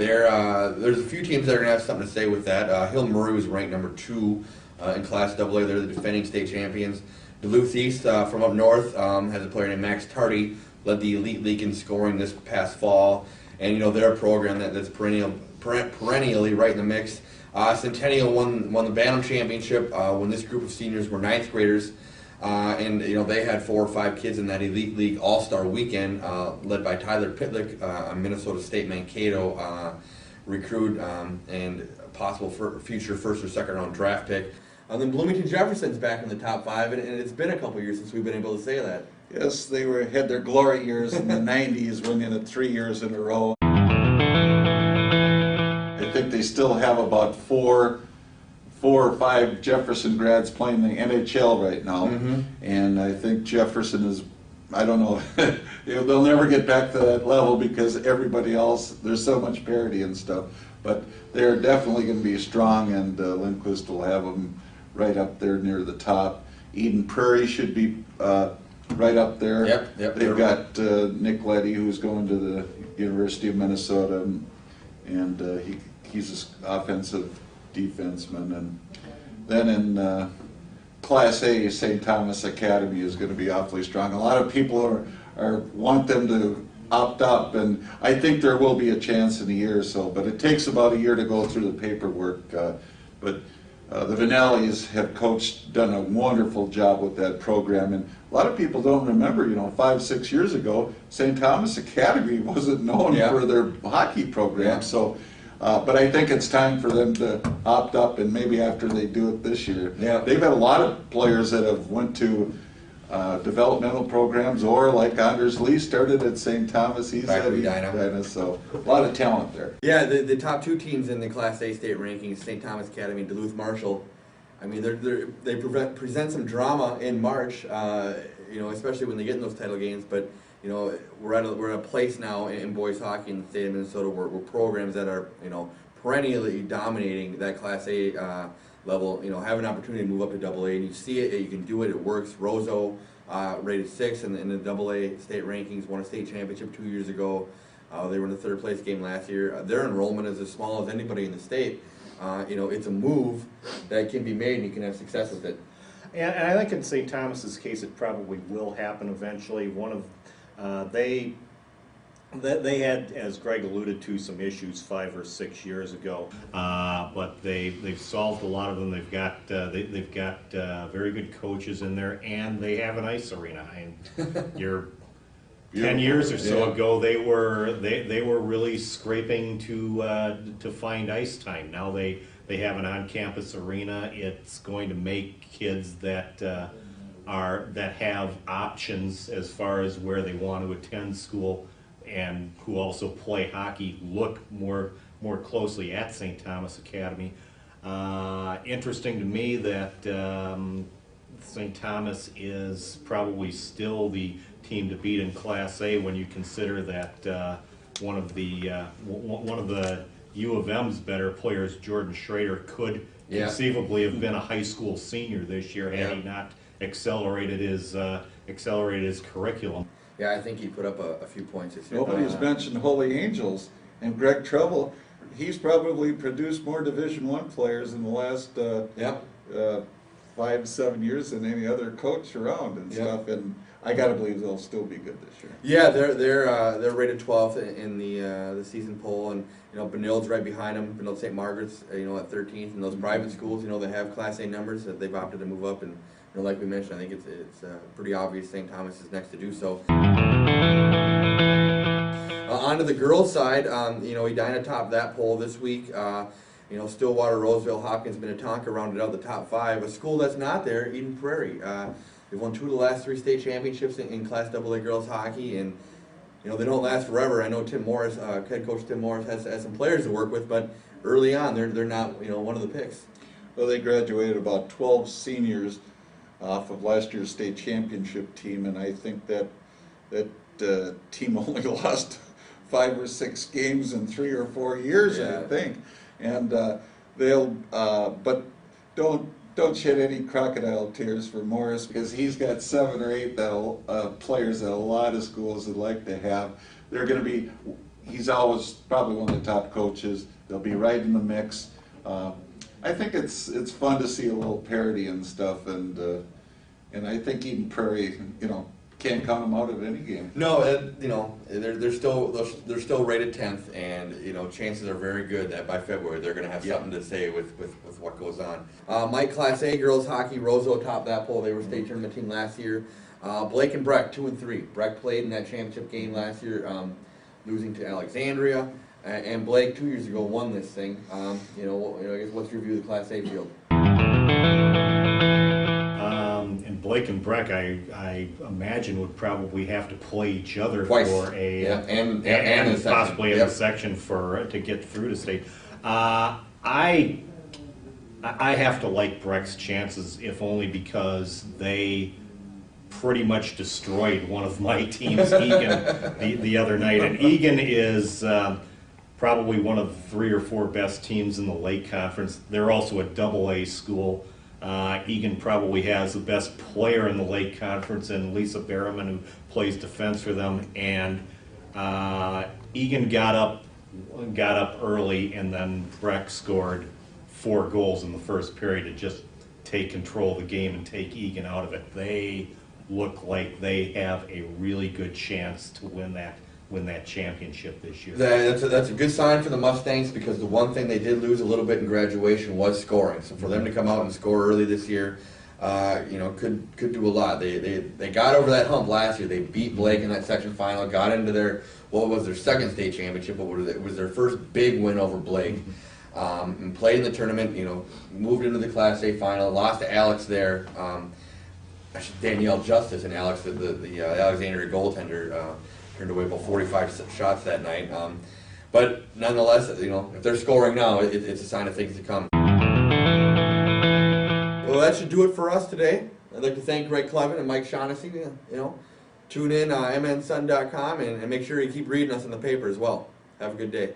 There's a few teams that are going to have something to say with that. Hill Murray was ranked number 2 in Class AA. They're the defending state champions. Duluth East from up north has a player named Max Tardy, led the Elite League in scoring this past fall. And they're a program that's perennially right in the mix. Centennial won the Bantam Championship when this group of seniors were 9th graders. And they had 4 or 5 kids in that Elite League All-Star weekend, led by Tyler Pitlick, a Minnesota State Mankato recruit and possible future first or second round draft pick. And then Bloomington Jefferson's back in the top 5, and it's been a couple years since we've been able to say that. Yes, they had their glory years in the 90s, winning it 3 years in a row. I think they still have about 4 or 5 Jefferson grads playing the NHL right now, and I think Jefferson is, I don't know, they'll never get back to that level because everybody else, there's so much parity and stuff, but they're definitely going to be strong, and Lindquist will have them right up there near the top. Eden Prairie should be right up there. Yep. They've got Nick Leddy, who's going to the University of Minnesota, and he's an offensive defenseman. And then in Class A, St. Thomas Academy is going to be awfully strong. A lot of people want them to opt up, and I think there will be a chance in a year or so, but it takes about a year to go through the paperwork. But the Vanellis have done a wonderful job with that program, and a lot of people don't remember, 5-6 years ago, St. Thomas Academy wasn't known for their hockey program. So, but I think it's time for them to opt up, and maybe after they do it this year. They've had a lot of players that have went to developmental programs, or like Anders Lee started at St. Thomas. He's at Edina, so a lot of talent there. Yeah, the top 2 teams in the Class A state rankings, St. Thomas Academy and Duluth Marshall. I mean, they present some drama in March, especially when they get in those title games. But we're at a place now in boys hockey in the state of Minnesota where programs that are perennially dominating that Class A level, have an opportunity to move up to AA, and you see it, you can do it, it works. Roseau, rated 6 in the AA state rankings, won a state championship 2 years ago. They were in the 3rd place game last year. Their enrollment is as small as anybody in the state. It's a move that can be made, and you can have success with it. And I think in St. Thomas's case, it probably will happen eventually. They had, as Greg alluded to, some issues 5 or 6 years ago, but they've solved a lot of them. They've got very good coaches in there, and they have an ice arena. And 10 years or so ago, they were really scraping to find ice time. Now they have an on-campus arena. It's going to make kids that have options as far as where they want to attend school and who also play hockey look more closely at St. Thomas Academy. Interesting to me that St. Thomas is probably still the team to beat in Class A when you consider that one of the U of M's better players, Jordan Schrader, could conceivably have been a high school senior this year had he not accelerated his curriculum. Yeah, I think he put up a few points this year. Nobody's mentioned Holy Angels, and Greg Treble. He's probably produced more Division I players in the last 5 to 7 years than any other coach around and stuff. And I gotta believe they'll still be good this year. Yeah, they're rated 12th in the season poll, and Benilde's right behind them. Benilde St. Margaret's at 13th, and those private schools they have Class A numbers that they've opted to move up, and like we mentioned, I think it's pretty obvious St. Thomas is next to do so. On to the girls' side, Edina topped that poll this week. Stillwater, Roseville, Hopkins, Minnetonka rounded out the top 5. A school that's not there, Eden Prairie. They've won 2 of the last 3 state championships in Class AA girls hockey, and they don't last forever. I know Tim Morris, head coach Tim Morris, has some players to work with, but early on they're not one of the picks. Well, they graduated about 12 seniors off of last year's state championship team, and I think that team only lost 5 or 6 games in 3 or 4 years, I think. And but don't shed any crocodile tears for Morris, because he's got 7 or 8 players that a lot of schools would like to have. they're going to be. He's always probably one of the top coaches. They'll be right in the mix. I think it's fun to see a little parity and stuff, and I think Eden Prairie, can't count them out of any game. No, they're still rated 10th, and chances are very good that by February they're going to have something to say with what goes on. Mike Class A girls hockey, Roseau topped that poll. They were state tournament team last year. Blake and Breck 2-3. Breck played in that championship game last year, losing to Alexandria, and Blake 2 years ago won this thing. I guess what's your view of the Class A field? And Blake and Breck, I imagine, would probably have to play each other Twice. for and possibly in Yep. the section to get through to state. I have to like Breck's chances, if only because they pretty much destroyed one of my teams, Egan, the other night. And Egan is probably one of the 3 or 4 best teams in the Lake Conference. They're also a AA school. Egan probably has the best player in the Lake Conference, and Lisa Berriman, who plays defense for them. And Egan got up early, and then Breck scored 4 goals in the first period to just take control of the game and take Egan out of it. They look like they have a really good chance to win that championship this year. That's a good sign for the Mustangs, because the one thing they did lose a little bit in graduation was scoring. So for them to come out and score early this year, could do a lot. They got over that hump last year. They beat Blake in that section final, got into their second state championship, but it was their first big win over Blake, and played in the tournament. Moved into the Class A final, lost to Alex there. Danielle Justice, and Alex, the Alexandria goaltender, turned away about 45 shots that night. But nonetheless, if they're scoring now, it's a sign of things to come. Well, that should do it for us today. I'd like to thank Greg Clevin and Mike Shaughnessy. Tune in, mnsun.com, and make sure you keep reading us in the paper as well. Have a good day.